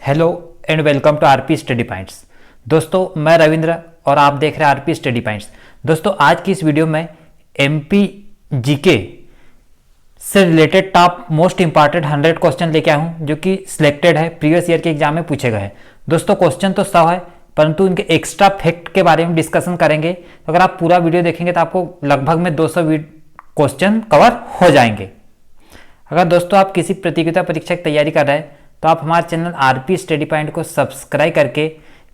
Hello and welcome to RP study points. दोस्तों मैं रविंद्र और आप देख रहे हैं आरपी स्टडी पॉइंट्स। दोस्तों आज की इस वीडियो में एमपी जीके से related top most important 100 question लेके आया हूँ जो कि सिलेक्टेड है, प्रीवियस ईयर के एग्जाम में पूछे गए हैं। दोस्तों क्वेश्चन तो 100 है परंतु इनके एक्स्ट्रा फैक्ट के बारे में डिस्कशन करेंगे। तो अगर आप पूरा वीडियो देखेंगे तो आपको लगभग में 200 क्वेश्चन कवर हो जाएंगे। अगर दोस्तों आप किसी प्रतियोगिता परीक्षा की तैयारी कर रहे हैं तो आप हमारे चैनल आरपी स्टडी पॉइंट को सब्सक्राइब करके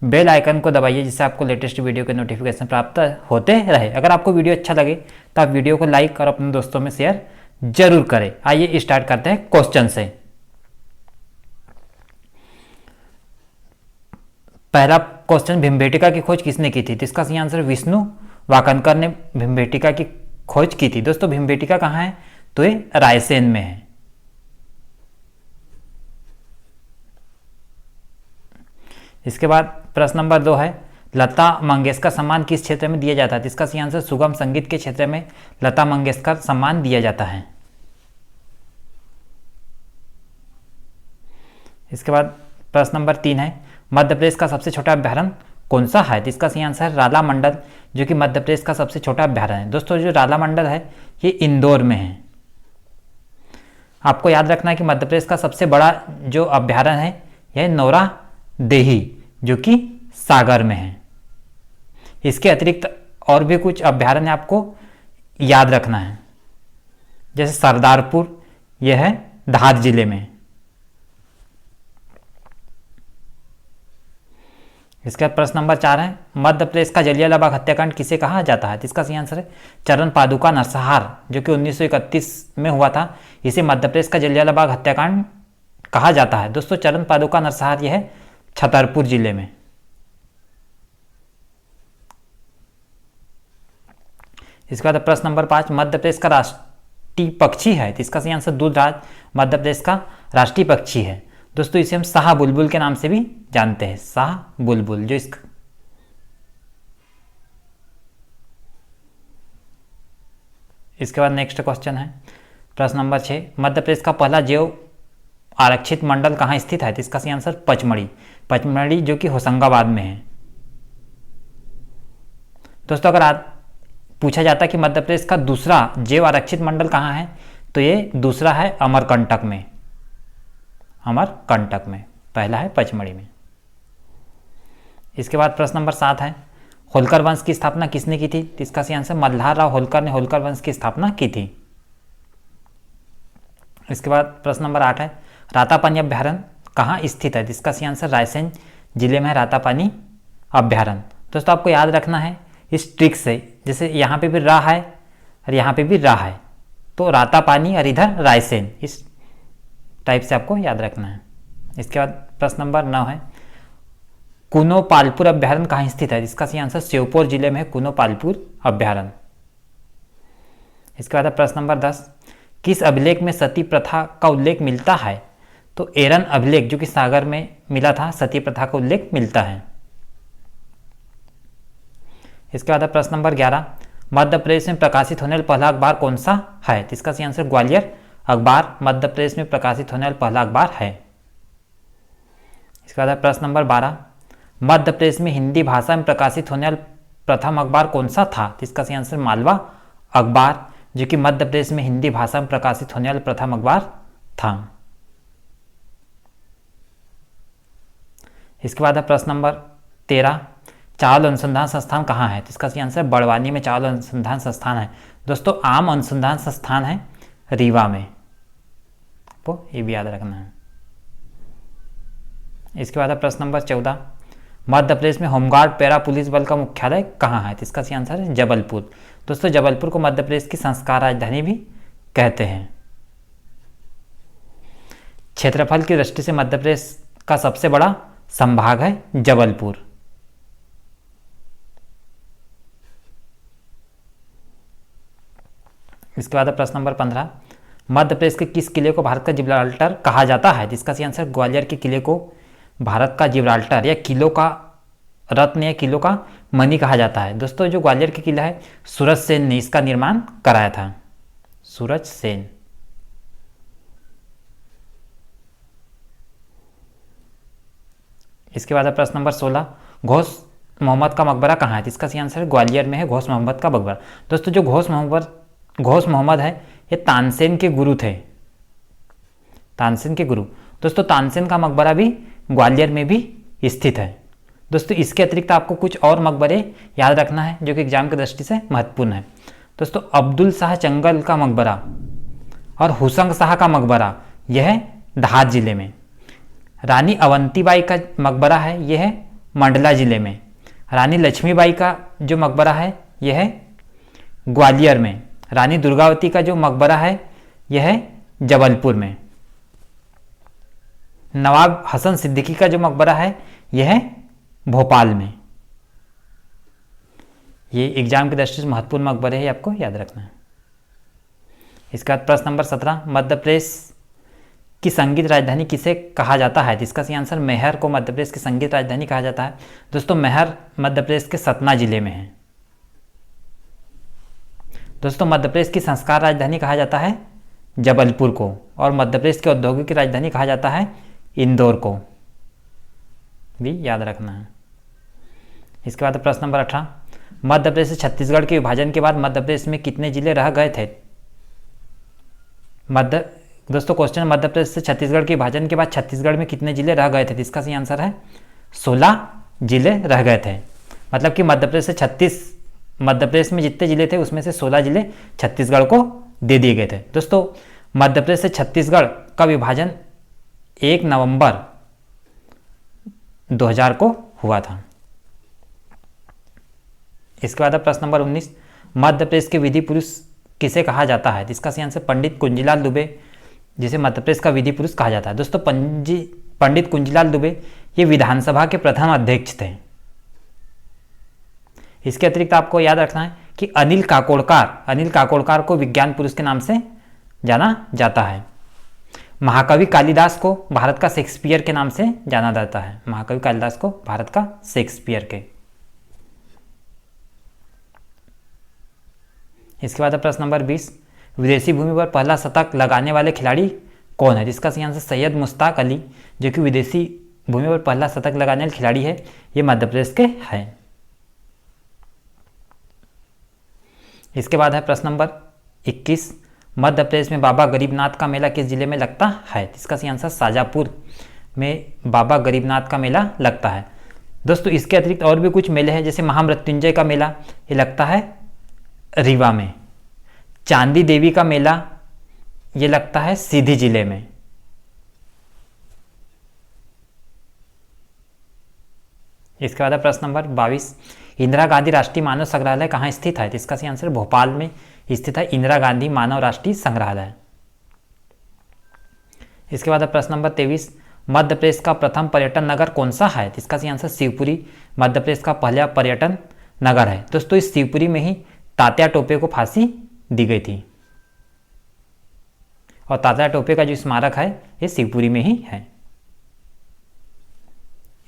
बेल आइकन को दबाइए जिससे आपको लेटेस्ट वीडियो के नोटिफिकेशन प्राप्त होते रहे। अगर आपको वीडियो अच्छा लगे तो आप वीडियो को लाइक और अपने दोस्तों में शेयर जरूर करें। आइए स्टार्ट करते हैं क्वेश्चन से। पहला क्वेश्चन, भीमबेटका की खोज किसने की थी? तो इसका सही आंसर विष्णु वाकनकर ने भीमबेटका की खोज की थी। दोस्तों भीमबेटका कहाँ है? तो ये रायसेन में है। इसके बाद प्रश्न नंबर 2 है, लता मंगेशकर सम्मान किस क्षेत्र में दिया जाता है? इसका सही आंसर सुगम संगीत के क्षेत्र में लता मंगेशकर सम्मान दिया जाता है। इसके बाद प्रश्न नंबर 3 है, मध्य प्रदेश का सबसे छोटा अभ्यारण्य कौन सा है? इसका सही आंसर है राला मंडल, जो कि मध्य प्रदेश का सबसे छोटा अभ्यारण्य है। दोस्तों जो राला मंडल है ये इंदौर में है। आपको याद रखना है कि मध्य प्रदेश का सबसे बड़ा जो अभ्यारण्य है यह नौरा देही, जो कि सागर में है। इसके अतिरिक्त और भी कुछ अभ्यारण्य आपको याद रखना है, जैसे सरदारपुर, यह है धार जिले में। इसके बाद प्रश्न नंबर 4 है, मध्य प्रदेश का जलियांवाला बाग हत्याकांड किसे कहा जाता है? इसका सही आंसर है चरण पादुका नरसंहार, जो कि 1931 में हुआ था। इसे मध्य प्रदेश का जलियांवाला बाग हत्याकांड कहा जाता है। दोस्तों चरण पादुका नरसंहार यह है छतरपुर जिले में। इसके बाद प्रश्न नंबर 5, मध्य प्रदेश का राष्ट्रीय पक्षी है? इसका सही आंसर दूधराज मध्य प्रदेश का राष्ट्रीय पक्षी है। दोस्तों इसे हम शाह बुलबुल के नाम से भी जानते हैं, शाह बुलबुल। जो इसका इसके बाद नेक्स्ट क्वेश्चन है प्रश्न नंबर 6, मध्य प्रदेश का पहला जैव आरक्षित मंडल कहाँ स्थित है? इसका सही आंसर पचमढ़ी, पचमढ़ी जो कि होशंगाबाद में है। दोस्तों अगर पूछा जाता है कि मध्य प्रदेश का दूसरा जैव आरक्षित मंडल कहाँ है, तो ये दूसरा है अमरकंटक में, अमरकंटक में। पहला है पचमढ़ी में। इसके बाद प्रश्न नंबर 7 है, होलकर वंश की स्थापना किसने की थी? इसका सही आंसर मल्हार राव होलकर ने होलकर वंश की स्थापना की थी। इसके बाद प्रश्न नंबर 8 है, रातापानी अभ्यारण्य कहाँ स्थित है? इसका सही आंसर रायसेन जिले में है रातापानी अभ्यारण्य। दोस्तों आपको याद रखना है इस ट्रिक से, जैसे यहाँ पे भी रा है और यहाँ पे भी रा है, तो रातापानी और इधर रायसेन, इस टाइप से आपको याद रखना है। इसके बाद प्रश्न नंबर 9 है, कुनोपालपुर अभ्यारण्य कहाँ स्थित है? इसका सही आंसर श्योपुर जिले में है कुनोपालपुर अभ्यारण्य। इसके बाद प्रश्न नंबर 10, किस अभिलेख में सती प्रथा का उल्लेख मिलता है? तो एरन अभिलेख जो कि सागर में मिला था, सती प्रथा का उल्लेख मिलता है। इसके बाद प्रश्न नंबर 11, मध्य प्रदेश में प्रकाशित होने वाला पहला अखबार कौन सा है? इसका सही आंसर ग्वालियर अखबार मध्य प्रदेश में प्रकाशित होने वाला पहला अखबार है। इसके बाद प्रश्न नंबर 12, मध्य प्रदेश में हिंदी भाषा में प्रकाशित होने वाला प्रथम अखबार कौन सा था? इसका सही आंसर मालवा अखबार, जो कि मध्य प्रदेश में हिंदी भाषा में प्रकाशित होने वाला प्रथम अखबार था। इसके बाद प्रश्न नंबर 13, चावल अनुसंधान संस्थान कहाँ है? इसका सही आंसर बड़वानी में चावल अनुसंधान संस्थान है। दोस्तों आम अनुसंधान संस्थान है रीवा में, आपको ये भी याद रखना है। इसके बाद प्रश्न नंबर 14, मध्य प्रदेश में होमगार्ड पैरा पुलिस बल का मुख्यालय कहाँ है? इसका सही आंसर है जबलपुर। दोस्तों जबलपुर को मध्य प्रदेश की संस्कार राजधानी भी कहते हैं। क्षेत्रफल की दृष्टि से मध्य प्रदेश का सबसे बड़ा संभाग है जबलपुर। इसके बाद प्रश्न नंबर 15, मध्य प्रदेश के किस किले को भारत का जिब्राल्टर कहा जाता है? इसका सही आंसर ग्वालियर के किले को भारत का जिब्राल्टर या किलों का रत्न या किलों का मणि कहा जाता है। दोस्तों जो ग्वालियर के किला है सूरज सेन ने इसका निर्माण कराया था, सूरज सेन। इसके बाद है प्रश्न नंबर 16, घोष मोहम्मद का मकबरा कहाँ है? इसका सही आंसर है ग्वालियर में है घोष मोहम्मद का मकबरा। दोस्तों जो घोष मोहम्मद है ये तानसेन के गुरु थे, तानसेन के गुरु। दोस्तों तानसेन का मकबरा भी ग्वालियर में भी स्थित है। दोस्तों इसके अतिरिक्त आपको कुछ और मकबरे याद रखना है जो कि एग्जाम की दृष्टि से महत्वपूर्ण है। दोस्तों अब्दुल शाह चंगल का मकबरा और हुसंग शाह का मकबरा यह है धार जिले में। रानी अवंतीबाई का मकबरा है यह है मंडला जिले में। रानी लक्ष्मीबाई का जो मकबरा है यह है ग्वालियर में। रानी दुर्गावती का जो मकबरा है यह है जबलपुर में। नवाब हसन सिद्दीकी का जो मकबरा है यह है भोपाल में। ये एग्जाम की दृष्टि से महत्वपूर्ण मकबरे हैं, आपको याद रखना है। इसके बाद प्रश्न नंबर 17, मध्य प्रदेश की संगीत राजधानी किसे कहा जाता है? इसका सही आंसर मैहर को मध्य प्रदेश की संगीत राजधानी कहा जाता है। दोस्तों मैहर मध्य प्रदेश के सतना जिले में है। दोस्तों मध्य प्रदेश की संस्कार राजधानी कहा जाता है जबलपुर को, और मध्य प्रदेश की औद्योगिक राजधानी कहा जाता है इंदौर को, भी याद रखना है। इसके बाद प्रश्न नंबर 18, मध्य प्रदेश से छत्तीसगढ़ के विभाजन के बाद मध्य प्रदेश में कितने जिले रह गए थे? दोस्तों क्वेश्चन, मध्य प्रदेश से छत्तीसगढ़ के विभाजन के बाद छत्तीसगढ़ में कितने जिले रह गए थे? इसका सही आंसर है 16 जिले रह गए थे। मतलब कि मध्य प्रदेश में जितने जिले थे उसमें से 16 जिले छत्तीसगढ़ को दे दिए गए थे। दोस्तों मध्य प्रदेश से छत्तीसगढ़ का विभाजन 1 नवंबर 2000 को हुआ था। इसके बाद प्रश्न नंबर 19, मध्य प्रदेश के विधि पुरुष किसे कहा जाता है? इसका सही आंसर पंडित कुंजीलाल दुबे, जिसे मध्य प्रदेश का विधि पुरुष कहा जाता है। दोस्तों पंडित कुंजीलाल दुबे ये विधानसभा के प्रथम अध्यक्ष थे। इसके अतिरिक्त आपको याद रखना है कि अनिल काकोड़कार को विज्ञान पुरुष के नाम से जाना जाता है। महाकवि कालिदास को भारत का शेक्सपियर के नाम से जाना जाता है। महाकवि कालिदास को भारत का शेक्सपियर के। इसके बाद प्रश्न नंबर 20, विदेशी भूमि पर पहला शतक लगाने वाले खिलाड़ी कौन है? इसका सही आंसर सैयद मुश्ताक अली, जो कि विदेशी भूमि पर पहला शतक लगाने वाले खिलाड़ी है, ये मध्य प्रदेश के हैं। इसके बाद है प्रश्न नंबर 21, मध्य प्रदेश में बाबा गरीबनाथ का मेला किस जिले में लगता है? इसका सही आंसर शाजापुर में बाबा गरीबनाथ का मेला लगता है। दोस्तों इसके अतिरिक्त और भी कुछ मेले हैं, जैसे महामृत्युंजय का मेला ये लगता है रीवा में। चांदी देवी का मेला ये लगता है सीधी जिले में। इसके बाद प्रश्न नंबर 22, इंदिरा गांधी राष्ट्रीय मानव संग्रहालय कहाँ स्थित है? इसका सही आंसर भोपाल में स्थित है इंदिरा गांधी मानव राष्ट्रीय संग्रहालय। इसके बाद प्रश्न नंबर 23, मध्य प्रदेश का प्रथम पर्यटन नगर कौन सा है? इसका सही आंसर शिवपुरी मध्य प्रदेश का पहला पर्यटन नगर है। दोस्तों इस शिवपुरी में ही तात्या टोपे को फांसी दी गई थी, और तात्या टोपे का जो स्मारक है ये शिवपुरी में ही है।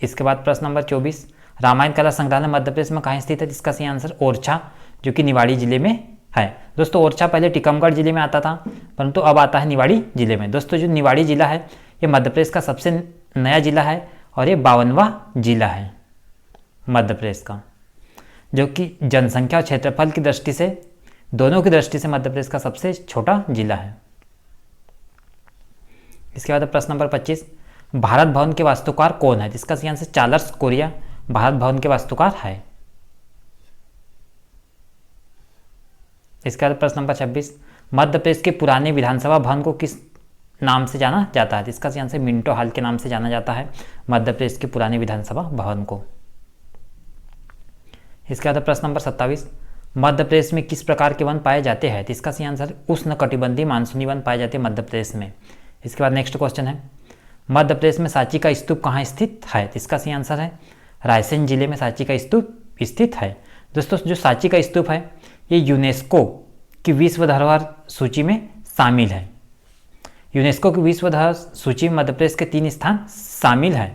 इसके बाद प्रश्न नंबर 24, रामायण कला संग्रहालय मध्य प्रदेश में कहाँ स्थित है? इसका सही आंसर ओरछा, जो कि निवाड़ी जिले में है। दोस्तों ओरछा पहले टीकमगढ़ जिले में आता था, परंतु अब आता है निवाड़ी जिले में। दोस्तों जो निवाड़ी जिला है ये मध्य प्रदेश का सबसे नया जिला है, और ये 52वां जिला है मध्य प्रदेश का, जो कि जनसंख्या और क्षेत्रफल की दृष्टि से, दोनों की दृष्टि से मध्य प्रदेश का सबसे छोटा जिला है। इसके बाद प्रश्न नंबर 25, भारत भवन के वास्तुकार कौन है? इसका सही answer Charles Korea Bharat Bhavan के वास्तुकार है। इसके बाद प्रश्न नंबर 26, मध्य प्रदेश के पुराने विधानसभा भवन को किस नाम से जाना जाता है? इसका सही आंसर मिंटो हॉल के नाम से जाना जाता है मध्य प्रदेश के पुराने विधानसभा भवन को। इसके बाद प्रश्न नंबर 27, मध्य प्रदेश में किस प्रकार के वन पाए जाते हैं? इसका सही आंसर उष्णकटिबंधीय मानसूनी वन पाए जाते हैं मध्य प्रदेश में। इसके बाद नेक्स्ट क्वेश्चन है, मध्य प्रदेश में सांची का स्तूप कहाँ स्थित है? इसका सही आंसर है रायसेन जिले में सांची का स्तूप स्थित है। दोस्तों जो सांची का स्तूप है ये यूनेस्को की विश्व धरोहर सूची में शामिल है। यूनेस्को की विश्व धरोहर सूची में मध्य प्रदेश के 3 स्थान शामिल है।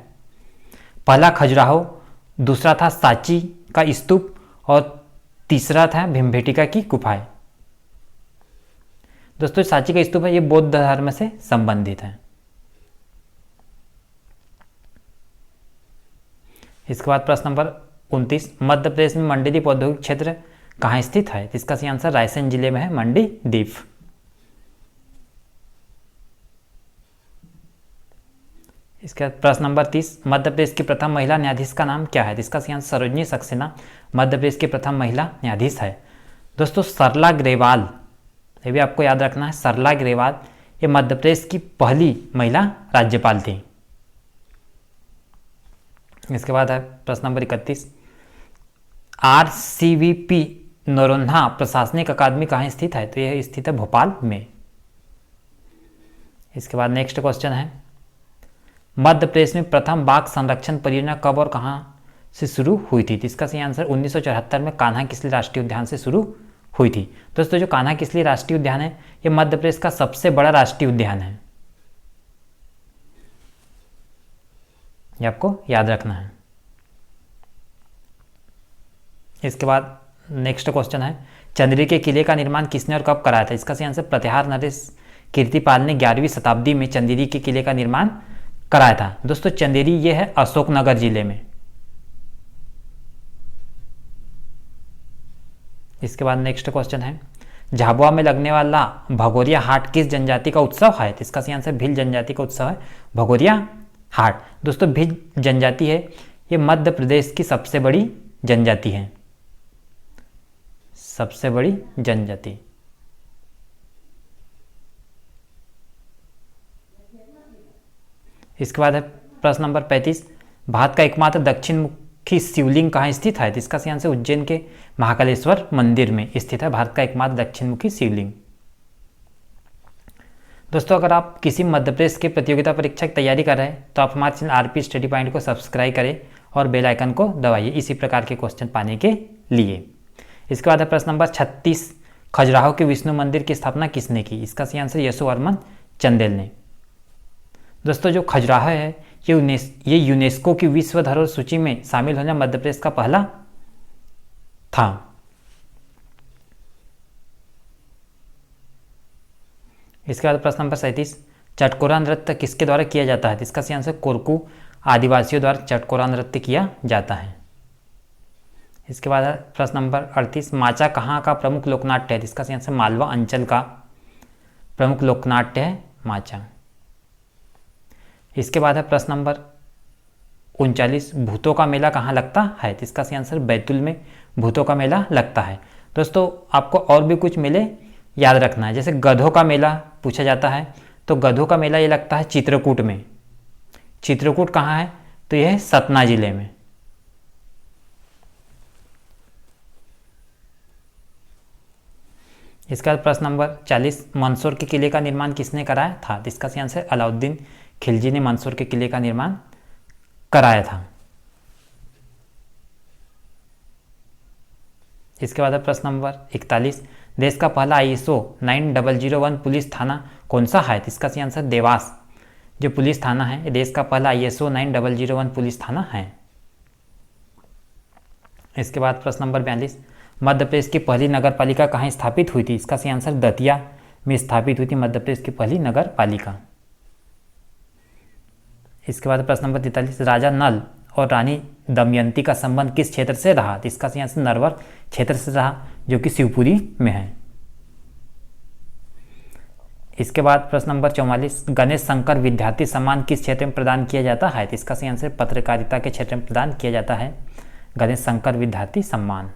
पहला खजुराहो, दूसरा था सांची का स्तूप, और तीसरा था भीमबेटका की गुफाएं। दोस्तों सांची का स्तूप है ये बौद्ध धर्म से संबंधित है। इसके बाद प्रश्न नंबर 29, मध्य प्रदेश में मंडीदीप औद्योगिक क्षेत्र कहाँ स्थित है? इसका सही आंसर रायसेन जिले में है मंडीदीप। इसके बाद प्रश्न नंबर 30, मध्य प्रदेश की प्रथम महिला न्यायाधीश का नाम क्या है? इसका सही आंसर सरोजनी सक्सेना मध्य प्रदेश की प्रथम महिला न्यायाधीश है। दोस्तों सरला ग्रेवाल, ये भी आपको याद रखना है, सरला ग्रेवाल ये मध्य प्रदेश की पहली महिला राज्यपाल थी। इसके बाद है प्रश्न नंबर 31, RCVP नरोन्हा प्रशासनिक अकादमी कहाँ स्थित है? तो यह स्थित है भोपाल में। इसके बाद नेक्स्ट क्वेश्चन है, मध्य प्रदेश में प्रथम बाघ संरक्षण परियोजना कब और कहाँ से शुरू हुई थी? इसका सही आंसर 1974 में कान्हा किसली राष्ट्रीय उद्यान से शुरू हुई थी। दोस्तों जो कान्हा किसली राष्ट्रीय उद्यान है ये मध्य प्रदेश का सबसे बड़ा राष्ट्रीय उद्यान है, ये आपको याद रखना है। इसके बाद नेक्स्ट क्वेश्चन है, चंदेरी के किले का निर्माण किसने और कब कराया था? इसका सही आंसर प्रतिहार नरेश कीर्तिपाल ने 11वीं शताब्दी में चंदेरी के किले का निर्माण कराया था। दोस्तों चंदेरी ये है अशोकनगर जिले में। इसके बाद नेक्स्ट क्वेश्चन है, झाबुआ में लगने वाला भगोरिया हाट किस जनजाति का उत्सव है? तो इसका सही आंसर भील जनजाति का उत्सव है भगोरिया हाट। दोस्तों भील जनजाति है ये मध्य प्रदेश की सबसे बड़ी जनजाति है, सबसे बड़ी जनजाति। इसके बाद है प्रश्न नंबर 35, भारत का एकमात्र दक्षिण मुखी शिवलिंग कहाँ स्थित है? इसका सही आंसर उज्जैन के महाकालेश्वर मंदिर में स्थित है भारत का एकमात्र दक्षिण मुखी शिवलिंग। दोस्तों अगर आप किसी मध्य प्रदेश के प्रतियोगिता परीक्षा की तैयारी कर रहे हैं तो आप हमारे चैनल RP स्टडी पॉइंट को सब्सक्राइब करें और बेल आइकन को दबाइए इसी प्रकार के क्वेश्चन पाने के लिए। इसके बाद है प्रश्न नंबर 36, खजुराहो के विष्णु मंदिर की स्थापना किसने की? इसका सही आंसर यशोवर्मन चंदेल ने। दोस्तों जो खजुराहो है ये यूनेस्को की विश्व धरोहर सूची में शामिल होने मध्य प्रदेश का पहला था। इसके बाद प्रश्न नंबर 37, चटकोरा नृत्य किसके द्वारा किया जाता है? इसका सही आंसर कोरकू आदिवासियों द्वारा चटकोरा नृत्य किया जाता है। इसके बाद प्रश्न नंबर 38, माचा कहाँ का प्रमुख लोकनाट्य है? इसका सही आंसर मालवा अंचल का प्रमुख लोकनाट्य है माचा। इसके बाद है प्रश्न नंबर 39, भूतों का मेला कहाँ लगता है? तो इसका सही आंसर बैतूल में भूतों का मेला लगता है। दोस्तों आपको और भी कुछ मेले याद रखना है, जैसे गधों का मेला पूछा जाता है तो गधों का मेला ये लगता है चित्रकूट में। चित्रकूट कहाँ है? तो यह है सतना जिले में। इसके बाद प्रश्न नंबर 40, मंदसौर के किले का निर्माण किसने कराया था? तो इसका सही आंसर अलाउद्दीन खिलजी ने मंदसौर के किले का निर्माण कराया था। इसके बाद प्रश्न नंबर 41, देश का पहला ISO 9001 पुलिस थाना कौन सा है? इसका सही आंसर देवास जो पुलिस थाना है देश का पहला ISO 9001 पुलिस थाना है। इसके बाद प्रश्न नंबर 42, मध्य प्रदेश की पहली नगर पालिका कहाँ स्थापित हुई थी? इसका सही आंसर दतिया में स्थापित हुई थी मध्य प्रदेश की पहली नगर पालिका। इसके बाद प्रश्न नंबर 43, राजा नल और रानी दमयंती का संबंध किस क्षेत्र से रहा? इसका सही आंसर नरवर क्षेत्र से रहा जो कि शिवपुरी में है। इसके बाद प्रश्न नंबर 44, गणेश शंकर विद्यार्थी सम्मान किस क्षेत्र में प्रदान किया जाता है? इसका सही आंसर पत्रकारिता के क्षेत्र में प्रदान किया जाता है गणेश शंकर विद्यार्थी सम्मान।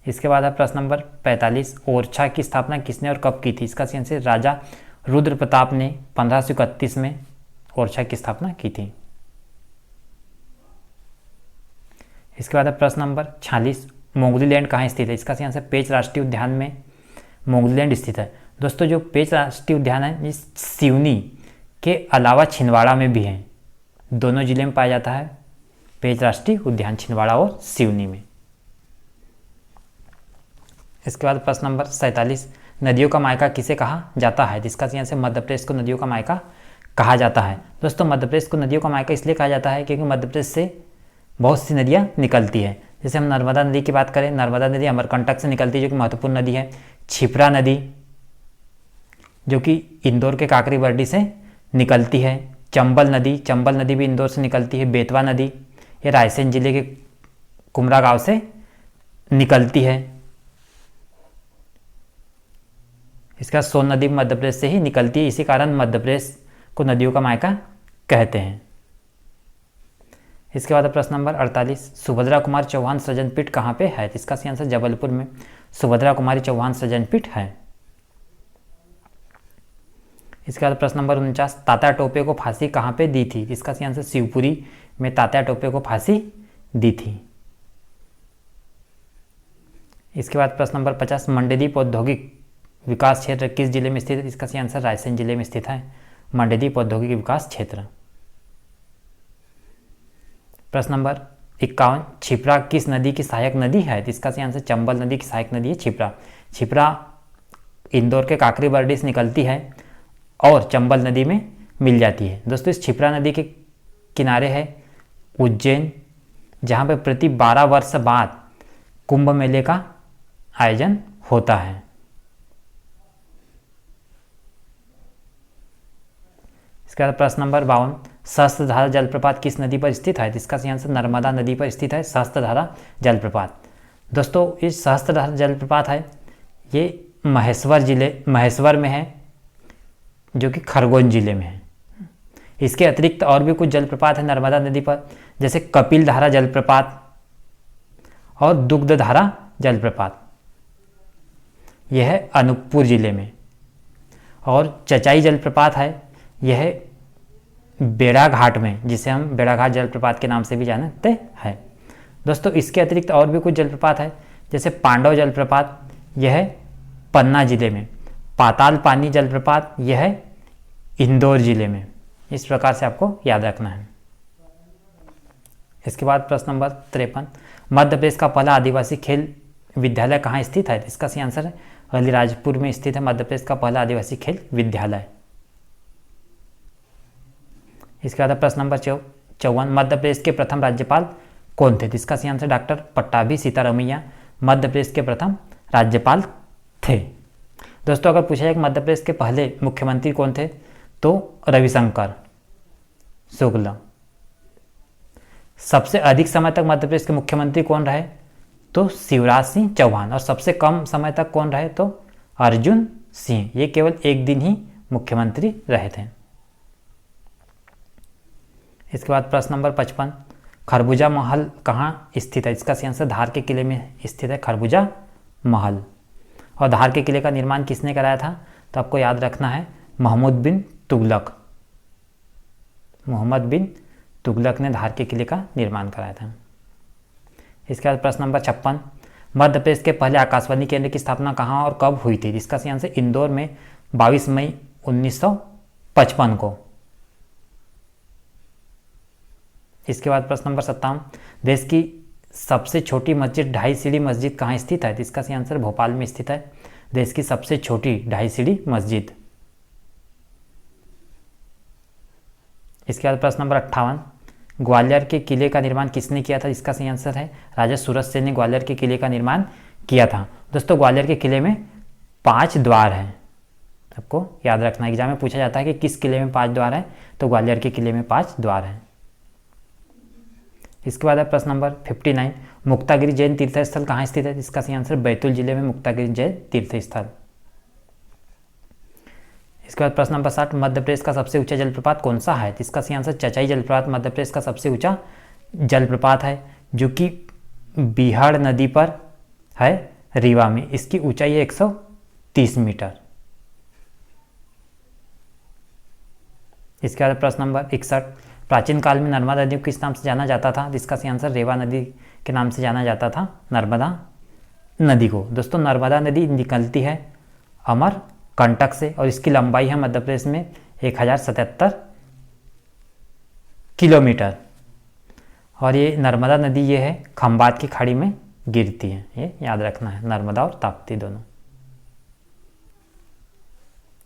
इसके बाद है प्रश्न नंबर 45, ओरछा की स्थापना किसने और कब की थी? इसका सही आंसर राजा रुद्र प्रताप ने 1531 में ओरछा की स्थापना की थी। इसके बाद प्रश्न नंबर 46, मोगलीलैंड कहाँ स्थित है? इसका सही आंसर पेंच राष्ट्रीय उद्यान में मोगलीलैंड स्थित है। दोस्तों जो पेंच राष्ट्रीय उद्यान है ये सिवनी के अलावा छिंदवाड़ा में भी है, दोनों जिले में पाया जाता है पेंच राष्ट्रीय उद्यान, छिंदवाड़ा और सिवनी में। इसके बाद प्रश्न नंबर 47, नदियों का मायका किसे कहा जाता है? जिसका सही आंसर मध्य प्रदेश को नदियों का मायका कहा जाता है। दोस्तों मध्य प्रदेश को नदियों का मायका इसलिए कहा जाता है क्योंकि मध्य प्रदेश से बहुत सी नदियाँ निकलती है। जैसे हम नर्मदा नदी की बात करें, नर्मदा नदी अमरकंटक से निकलती है जो कि महत्वपूर्ण नदी है। छिपरा नदी जो कि इंदौर के काकरी बरडी से निकलती है। चंबल नदी भी इंदौर से निकलती है। बेतवा नदी ये रायसेन जिले के कुमरा गांव से निकलती है। इसका सोन नदी मध्य प्रदेश से ही निकलती है, इसी कारण मध्य प्रदेश को नदियों का मायका कहते हैं। इसके बाद प्रश्न नंबर 48, सुभद्रा कुमार चौहान सृजन पीठ कहाँ पे है? इसका सही आंसर जबलपुर में सुभद्रा कुमारी चौहान सृजन पीठ है। इसके बाद प्रश्न नंबर 49, तात्या टोपे को फांसी कहाँ पे दी थी? इसका सही आंसर शिवपुरी में तात्या टोपे को फांसी दी थी। इसके बाद प्रश्न नंबर 50, मंडीदीप औद्योगिक विकास क्षेत्र किस जिले में स्थित है? इसका सही आंसर रायसेन जिले में स्थित है मंडीदीप औद्योगिक विकास क्षेत्र। प्रश्न नंबर 51, छिप्रा किस नदी की सहायक नदी है? इसका सही आंसर चंबल नदी की सहायक नदी है छिप्रा। छिप्रा इंदौर के काकरी बरडी से निकलती है और चंबल नदी में मिल जाती है। दोस्तों इस छिप्रा नदी के किनारे है उज्जैन, जहाँ पे प्रति 12 वर्ष बाद कुंभ मेले का आयोजन होता है। इसके बाद प्रश्न नंबर 52, सहस्त्रधारा जलप्रपात किस नदी पर स्थित है? इसका सही आंसर नर्मदा नदी पर स्थित है सहस्त्रधारा जलप्रपात। दोस्तों इस सहस्त्रधारा जलप्रपात है ये महेश्वर में है, जो कि खरगोन जिले में है। इसके अतिरिक्त और भी कुछ जलप्रपात है नर्मदा नदी पर, जैसे कपिल धारा जलप्रपात और दुग्धधारा जलप्रपात, यह है अनूपपुर जिले में। और चचाई जलप्रपात है, यह बेड़ाघाट में, जिसे हम बेड़ाघाट जलप्रपात के नाम से भी जानते हैं। दोस्तों इसके अतिरिक्त और भी कुछ जलप्रपात है, जैसे पांडव जलप्रपात, यह है पन्ना जिले में। पाताल पानी जलप्रपात, यह है इंदौर जिले में। इस प्रकार से आपको याद रखना है। इसके बाद प्रश्न नंबर 53, मध्य प्रदेश का पहला आदिवासी खेल विद्यालय कहाँ स्थित है? इसका सही आंसर है अलीराजपुर में स्थित है मध्य प्रदेश का पहला आदिवासी खेल विद्यालय। इसके बाद प्रश्न नंबर 54, मध्य प्रदेश के प्रथम राज्यपाल कौन थे? इसका सही आंसर डॉक्टर पट्टाभी सीतारमैया मध्य प्रदेश के प्रथम राज्यपाल थे। दोस्तों अगर पूछा जाए कि मध्य प्रदेश के पहले मुख्यमंत्री कौन थे, तो रविशंकर शुक्ल। सबसे अधिक समय तक मध्य प्रदेश के मुख्यमंत्री कौन रहे, तो शिवराज सिंह चौहान। और सबसे कम समय तक कौन रहे, तो अर्जुन सिंह। ये केवल एक दिन ही मुख्यमंत्री रहे थे। इसके बाद प्रश्न नंबर 55, खरबूजा महल कहाँ स्थित है? इसका सही आंसर धार के किले में स्थित है खरबूजा महल। और धार के किले का निर्माण किसने कराया था? तो आपको याद रखना है मोहम्मद बिन तुगलक ने धार के किले का निर्माण कराया था। इसके बाद प्रश्न नंबर 56, मध्य प्रदेश के पहले आकाशवाणी केंद्र की स्थापना कहाँ और कब हुई थी? इसका सही आंसर इंदौर में 22 मई 1955 को। इसके बाद प्रश्न नंबर 57, देश की सबसे छोटी मस्जिद ढाई सीढ़ी मस्जिद कहाँ स्थित है? इसका सही आंसर भोपाल में स्थित है देश की सबसे छोटी ढाई सीढ़ी मस्जिद। इसके बाद प्रश्न नंबर 58, ग्वालियर के किले का निर्माण किसने किया था? इसका सही आंसर है राजा सूरज सेन ने ग्वालियर के किले का निर्माण किया था। दोस्तों ग्वालियर के किले में 5 द्वार हैं, आपको याद रखना। एग्जाम में पूछा जाता है कि किस किले में 5 द्वार हैं, तो ग्वालियर के किले में 5 द्वार हैं। इसके बाद है प्रश्न नंबर 59, मुक्तागिरी जैन तीर्थ स्थल कहाँ स्थित है? इसका सही आंसर बैतूल जिले में मुक्तागिरी जैन तीर्थ स्थल। इसके बाद प्रश्न नंबर 60, मध्य प्रदेश का सबसे ऊंचा जलप्रपात कौन सा है? इसका सही आंसर चचाई जलप्रपात मध्य प्रदेश का सबसे ऊंचा जलप्रपात है, जो कि बिहाड़ नदी पर है रीवा में। इसकी ऊंचाई है 130 मीटर। इसके बाद प्रश्न नंबर 61, प्राचीन काल में नर्मदा नदी को किस नाम से जाना जाता था? इसका सही आंसर रेवा नदी के नाम से जाना जाता था नर्मदा नदी को। दोस्तों नर्मदा नदी निकलती है अमरकंटक से और इसकी लंबाई है मध्य प्रदेश में 1077 किलोमीटर। और ये नर्मदा नदी ये है खंबात की खाड़ी में गिरती है, ये याद रखना है, नर्मदा और ताप्ती दोनों।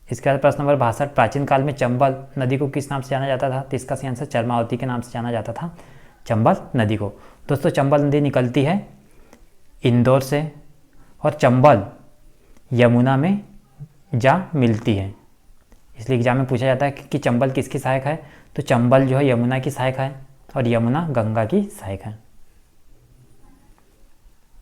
इसके बाद प्रश्न नंबर 62, प्राचीन काल में चंबल नदी को किस नाम से जाना जाता था? तो इसका सही आंसर चरमावती के नाम से जाना जाता था चंबल नदी को। दोस्तों चंबल नदी निकलती है इंदौर से और चंबल यमुना में जा मिलती है। इसलिए एग्जाम में पूछा जाता है कि चंबल किसकी सहायक है, तो चंबल जो है यमुना की सहायक है और यमुना गंगा की सहायक है।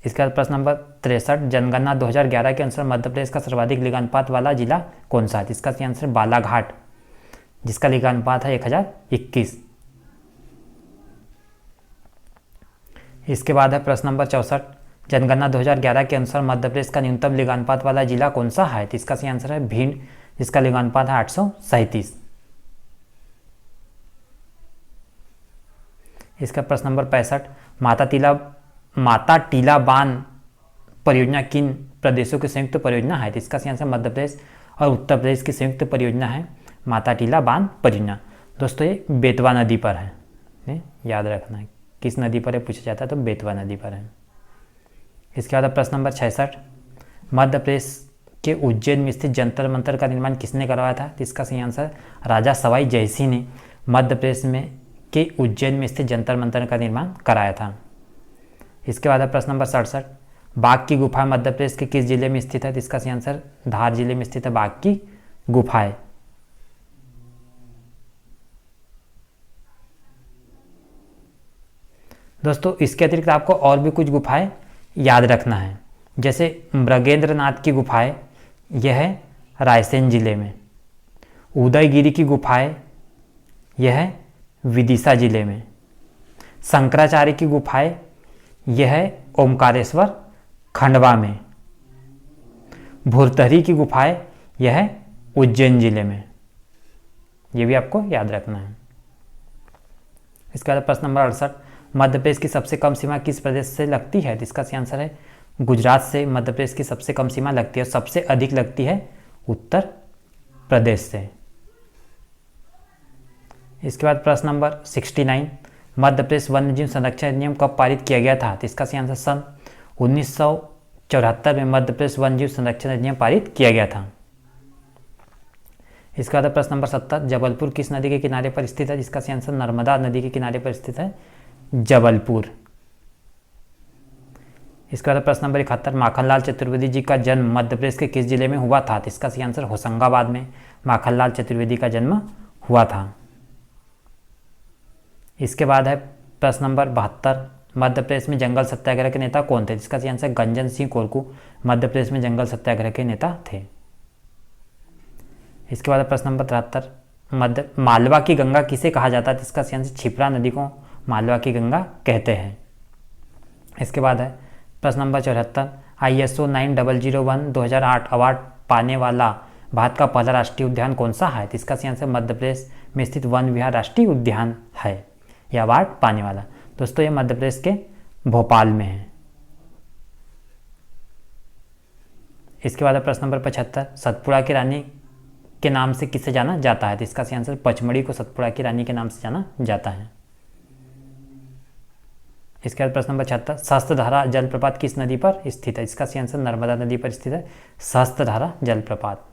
इसके बाद प्रश्न नंबर 63, जनगणना 2011 के अनुसार मध्य प्रदेश का सर्वाधिक लिंगानुपात वाला जिला कौन सा है? इसका सही आंसर बालाघाट, जिसका लिंगानुपात है 1021। इसके बाद है प्रश्न नंबर 64, जनगणना 2011 के अनुसार मध्य प्रदेश का न्यूनतम लिंगानुपात वाला जिला कौन सा है? तो इसका सही आंसर है भिंड, जिसका लिंगानुपात है 837। इसका प्रश्न नंबर 65, माता टीला बांध परियोजना किन प्रदेशों की संयुक्त परियोजना है? तो इसका सही आंसर मध्य प्रदेश और उत्तर प्रदेश की संयुक्त परियोजना है माता टीला बांध परियोजना। दोस्तों ये बेतवा नदी पर है, याद रखना है किस नदी पर है पूछा जाता है, तो बेतवा नदी पर है। इसके बाद प्रश्न नंबर 66, मध्य प्रदेश के उज्जैन में स्थित जंतर मंतर का निर्माण किसने करवाया था? तो इसका सही आंसर राजा सवाई जयसिंह ने मध्य प्रदेश में के उज्जैन में स्थित जंतर मंतर का निर्माण कराया था। इसके बाद प्रश्न नंबर 67, बाघ की गुफा मध्य प्रदेश के किस जिले में स्थित है? तो इसका सही आंसर धार जिले में स्थित है बाघ की गुफाएं। दोस्तों इसके अतिरिक्त आपको और भी कुछ गुफाएं याद रखना है, जैसे मृगेंद्रनाथ की गुफाएं, यह है रायसेन जिले में। उदयगिरी की गुफाएं, यह है विदिशा जिले में। शंकराचार्य की गुफाएं, यह है ओमकारेश्वर खंडवा में। भुरतरी की गुफाएं, यह है उज्जैन जिले में। यह भी आपको याद रखना है। इसके बाद प्रश्न नंबर 68, मध्य प्रदेश की सबसे कम सीमा किस प्रदेश से लगती है? तो इसका सही आंसर है गुजरात से मध्य प्रदेश की सबसे कम सीमा लगती है और सबसे अधिक लगती है उत्तर प्रदेश से। इसके बाद प्रश्न नंबर 69, मध्य प्रदेश वन्यजीव संरक्षण अधिनियम कब पारित किया गया था? तो इसका सही आंसर सन 1974 में मध्य प्रदेश वन्यजीव संरक्षण अधिनियम पारित किया गया था। इसके बाद प्रश्न नंबर 70, जबलपुर किस नदी के किनारे पर स्थित है? जिसका सही आंसर नर्मदा नदी के किनारे पर स्थित है जबलपुर। इसके बाद प्रश्न नंबर 71, माखनलाल चतुर्वेदी जी का जन्म मध्य प्रदेश के किस जिले में हुआ था? तो इसका सही आंसर होशंगाबाद में माखनलाल चतुर्वेदी का जन्म हुआ था। इसके बाद है प्रश्न नंबर 72, मध्य प्रदेश में जंगल सत्याग्रह के नेता कौन थे? इसका सही आंसर गंजन सिंह कोरकू मध्य प्रदेश में जंगल सत्याग्रह के नेता थे। इसके बाद प्रश्न नंबर 73, मालवा की गंगा किसे कहा जाता है? इसका सही आंसर क्षिप्रा नदी को मालवा की गंगा कहते हैं। इसके बाद है प्रश्न नंबर 74, ISO 9001 2008 अवार्ड पाने वाला भारत का पहला राष्ट्रीय उद्यान कौन सा है? इसका सही आंसर मध्य प्रदेश में स्थित वन विहार राष्ट्रीय उद्यान है यह अवार्ड पाने वाला। दोस्तों ये मध्य प्रदेश के भोपाल में है। इसके बाद प्रश्न नंबर 75, सतपुड़ा की रानी के नाम से किसे जाना जाता है? तो इसका सही आंसर पचमढ़ी को सतपुड़ा की रानी के नाम से जाना जाता है। इसके बाद प्रश्न नंबर 76, सहस्त्रधारा जलप्रपात किस नदी पर स्थित है? इसका सही आंसर नर्मदा नदी पर स्थित है सहस्त्रधारा जलप्रपात।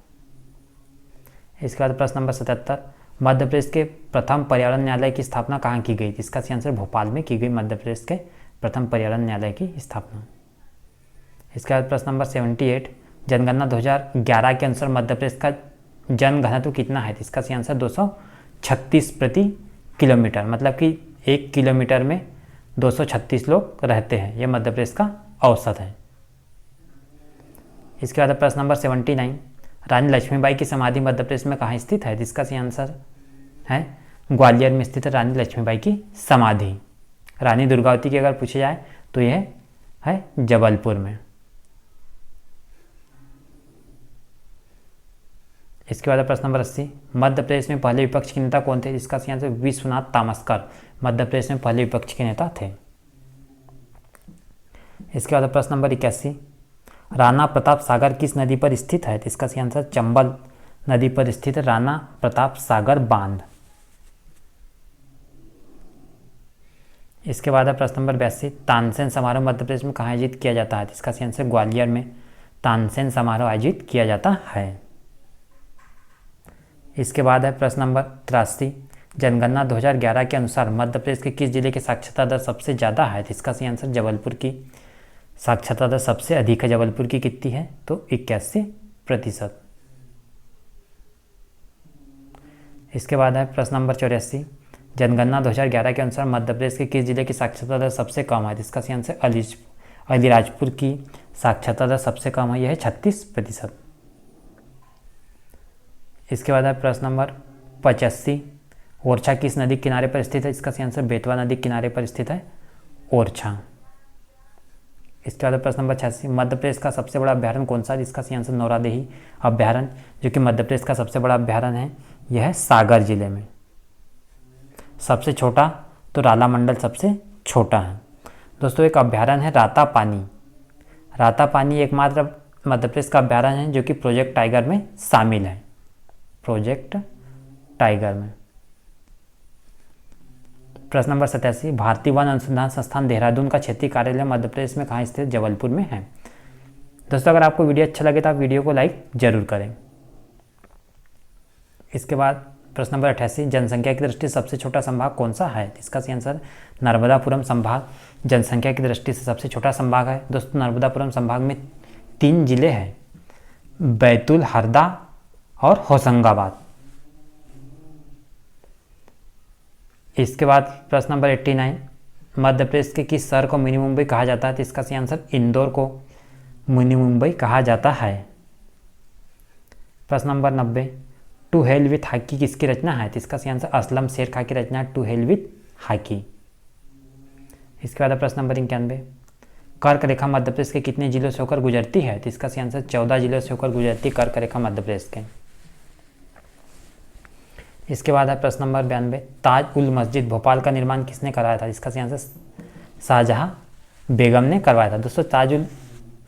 इसके बाद प्रश्न नंबर 77, मध्य प्रदेश के प्रथम पर्यावरण न्यायालय की स्थापना कहाँ की गई? इसका सही आंसर भोपाल में की गई मध्य प्रदेश के प्रथम पर्यावरण न्यायालय की स्थापना। इसके बाद प्रश्न नंबर 78, जनगणना 2011 के अनुसार मध्य प्रदेश का जनघनत्व कितना है? इसका सही आंसर 236 प्रति किलोमीटर, मतलब कि 1 किलोमीटर में 236 लोग रहते हैं। यह मध्य प्रदेश का औसत है। इसके बाद प्रश्न नंबर 79, रानी लक्ष्मीबाई की समाधि मध्य प्रदेश में कहाँ स्थित है? इसका सही आंसर है ग्वालियर में स्थित है रानी लक्ष्मीबाई की समाधि। रानी दुर्गावती की अगर पूछे जाए तो यह है जबलपुर में। इसके बाद प्रश्न नंबर 80, मध्य प्रदेश में पहले विपक्ष के नेता कौन थे? इसका सही आंसर विश्वनाथ तामस्कर मध्य प्रदेश में पहले विपक्ष के नेता थे। इसके बाद प्रश्न नंबर 81, राणा प्रताप सागर किस नदी पर स्थित है? इसका सही आंसर चंबल नदी पर स्थित है राणा प्रताप सागर बांध। इसके बाद प्रश्न नंबर 82, तानसेन समारोह मध्य प्रदेश में कहाँ आयोजित किया जाता है? इसका सही आंसर ग्वालियर में तानसेन समारोह आयोजित किया जाता है। इसके बाद है प्रश्न नंबर 83, जनगणना 2011 के अनुसार मध्य प्रदेश के किस जिले की साक्षरता दर सबसे ज़्यादा है? इसका सही आंसर जबलपुर की साक्षरता दर सबसे अधिक है। जबलपुर की कितनी है? तो 81%। इसके बाद है प्रश्न नंबर 84, जनगणना 2011 के अनुसार मध्य प्रदेश के किस जिले की साक्षरता दर सबसे कम है? इसका सही आंसर अलीराजपुर की साक्षरता दर सबसे कम है, यह है 36%। इसके बाद है प्रश्न नंबर 85, ओरछा किस नदी के किनारे पर स्थित है? इसका सही आंसर बेतवा नदी के किनारे पर स्थित है ओरछा। इसके बाद प्रश्न नंबर 86, मध्य प्रदेश का सबसे बड़ा अभ्यारण्य कौन सा है? इसका सही आंसर नौरादेही अभ्यारण्य, जो कि मध्य प्रदेश का सबसे बड़ा अभ्यारण्य है, यह है सागर जिले में। सबसे छोटा तो रालामंडल सबसे छोटा है। दोस्तों एक अभ्यारण्य है रातापानी। रातापानी एकमात्र मध्य प्रदेश का अभ्यारण्य है जो कि प्रोजेक्ट टाइगर में शामिल है, प्रोजेक्ट टाइगर में। प्रश्न नंबर 87, भारतीय वन अनुसंधान संस्थान देहरादून का क्षेत्रीय कार्यालय मध्य प्रदेश में कहाँ स्थित? जबलपुर में है। दोस्तों अगर आपको वीडियो अच्छा लगे तो आप वीडियो को लाइक जरूर करें। इसके बाद प्रश्न नंबर 88, जनसंख्या की दृष्टि से सबसे छोटा संभाग कौन सा है? इसका सही आंसर नर्मदापुरम संभाग जनसंख्या की दृष्टि से सबसे छोटा संभाग है। दोस्तों नर्मदापुरम संभाग में 3 जिले हैं, बैतूल, हरदा और होशंगाबाद। इसके बाद प्रश्न नंबर 89, मध्य प्रदेश के किस शहर को मिनी मुंबई कहा जाता है? तो इसका सही आंसर इंदौर को मिनी मुंबई कहा जाता है। प्रश्न number 90, to hell with hockey किसकी रचना है? तो इसका सही आंसर असलम शेर खां की रचना है, टू हेल विथ हॉकी। इसके बाद प्रश्न नंबर 91, कर्क रेखा मध्य प्रदेश के कितने जिलों से होकर गुजरती है? तो इसका सही आंसर 14 जिलों से होकर गुजरती कर्क रेखा मध्य प्रदेश के। इसके बाद है प्रश्न नंबर 92, ताज उल मस्जिद भोपाल का निर्माण किसने कराया था? इसका सही आंसर शाहजहां बेगम ने करवाया था। दोस्तों ताज उल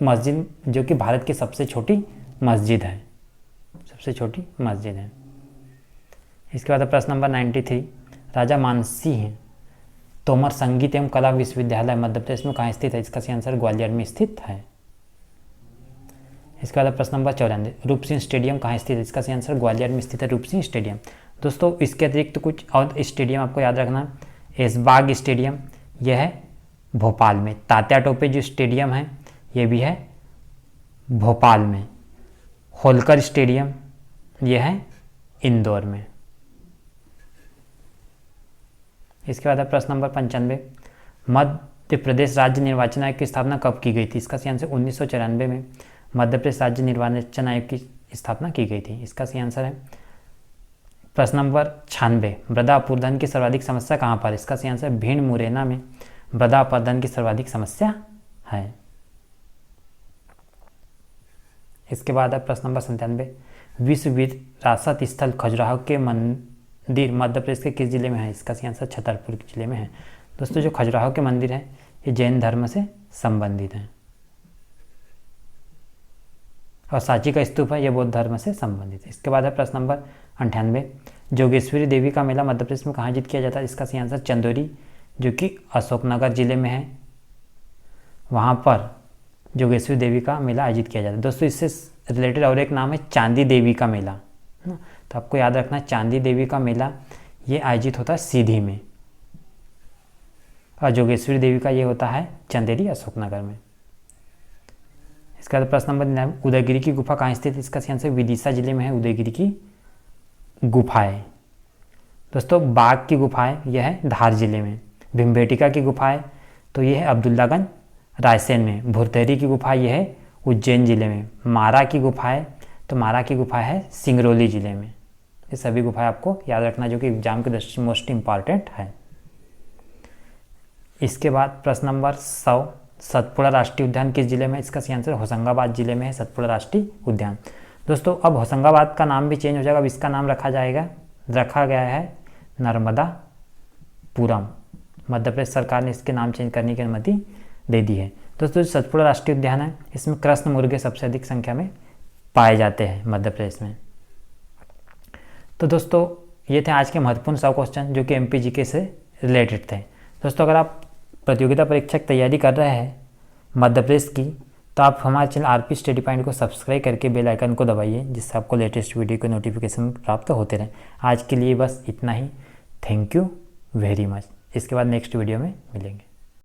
मस्जिद जो कि भारत की सबसे छोटी मस्जिद है, सबसे छोटी मस्जिद है। इसके बाद प्रश्न नंबर 93, राजा मानसिंह तोमर संगीत एवं कला विश्वविद्यालय मध्य प्रदेश में कहाँ स्थित है? इसका सही आंसर ग्वालियर में स्थित है। इसके बाद प्रश्न नंबर 94, रूप सिंह स्टेडियम कहाँ स्थित है? इसका सही आंसर ग्वालियर में स्थित है रूप सिंह स्टेडियम। दोस्तों इसके अतिरिक्त तो कुछ और स्टेडियम आपको याद रखना, ऐशबाग स्टेडियम यह है भोपाल में, तात्या टोपे जो स्टेडियम है यह भी है भोपाल में, होलकर स्टेडियम यह है इंदौर में। इसके बाद प्रश्न नंबर 95, मध्य प्रदेश राज्य निर्वाचन आयोग की स्थापना कब की गई थी? इसका सही आंसर 1994 में मध्य प्रदेश राज्य निर्वाचन आयोग की स्थापना की गई थी। इसका सही आंसर है प्रश्न नंबर 96, मृदा अपरदन की सर्वाधिक समस्या कहाँ पर? इसका सही आंसर भिंड मुरैना में मृदा अपरदन की सर्वाधिक समस्या है। इसके बाद है प्रश्न नंबर 97, विश्व विरासत स्थल खजुराहो के मंदिर मध्य प्रदेश के किस जिले में है? इसका सही आंसर छतरपुर जिले में है। दोस्तों जो खजुराहो के मंदिर है ये जैन धर्म से संबंधित है, और सांची का स्तूप है ये बौद्ध धर्म से संबंधित है। इसके बाद है प्रश्न नंबर 98, जोगेश्वरी देवी का मेला मध्य प्रदेश में कहाँ आयोजित किया जाता है? इसका सही आंसर चंदौरी जो कि अशोकनगर जिले में है, वहाँ पर जोगेश्वरी देवी का मेला आयोजित किया जाता है। दोस्तों इससे रिलेटेड और एक नाम है चांदी देवी का मेला, तो आपको याद रखना है चांदी देवी का मेला ये आयोजित होता है सीधी में, और जोगेश्वरी देवी का ये होता है चंदेरी अशोकनगर में। इसके बाद प्रश्न नंबर 99, उदयगिरी की गुफा कहाँ स्थित है? इसका सही आंसर विदिशा जिले में है उदयगिरी की गुफाएं। दोस्तों बाघ की गुफाएं यह है धार जिले में, भीमबेटका की गुफाएं तो यह है अब्दुल्लागंज रायसेन में, भुरतेरी की गुफा यह है उज्जैन जिले में, मारा की गुफाएं तो मारा की गुफा है सिंगरौली जिले में। ये सभी गुफाएं आपको याद रखना जो कि एग्जाम की दृष्टि मोस्ट इंपॉर्टेंट है। इसके बाद प्रश्न नंबर 100, सतपुड़ा राष्ट्रीय उद्यान किस जिले में? इसका सही आंसर होशंगाबाद जिले में है सतपुड़ा राष्ट्रीय उद्यान। दोस्तों अब होशंगाबाद का नाम भी चेंज हो जाएगा, अब इसका नाम रखा गया है नर्मदापुरम। मध्य प्रदेश सरकार ने इसके नाम चेंज करने की अनुमति दे दी है। दोस्तों सतपुड़ा राष्ट्रीय उद्यान है इसमें कृष्ण मुर्गे सबसे अधिक संख्या में पाए जाते हैं मध्य प्रदेश में। तो दोस्तों ये थे आज के महत्वपूर्ण 100 क्वेश्चन जो कि MPGK से रिलेटेड थे। दोस्तों अगर आप प्रतियोगिता परीक्षा की तैयारी कर रहे हैं मध्य प्रदेश की तो आप हमारे चैनल RP स्टडी पॉइंट को सब्सक्राइब करके बेल आइकन को दबाइए जिससे आपको लेटेस्ट वीडियो के नोटिफिकेशन प्राप्त होते रहें। आज के लिए बस इतना ही। Thank you very much. इसके बाद नेक्स्ट वीडियो में मिलेंगे।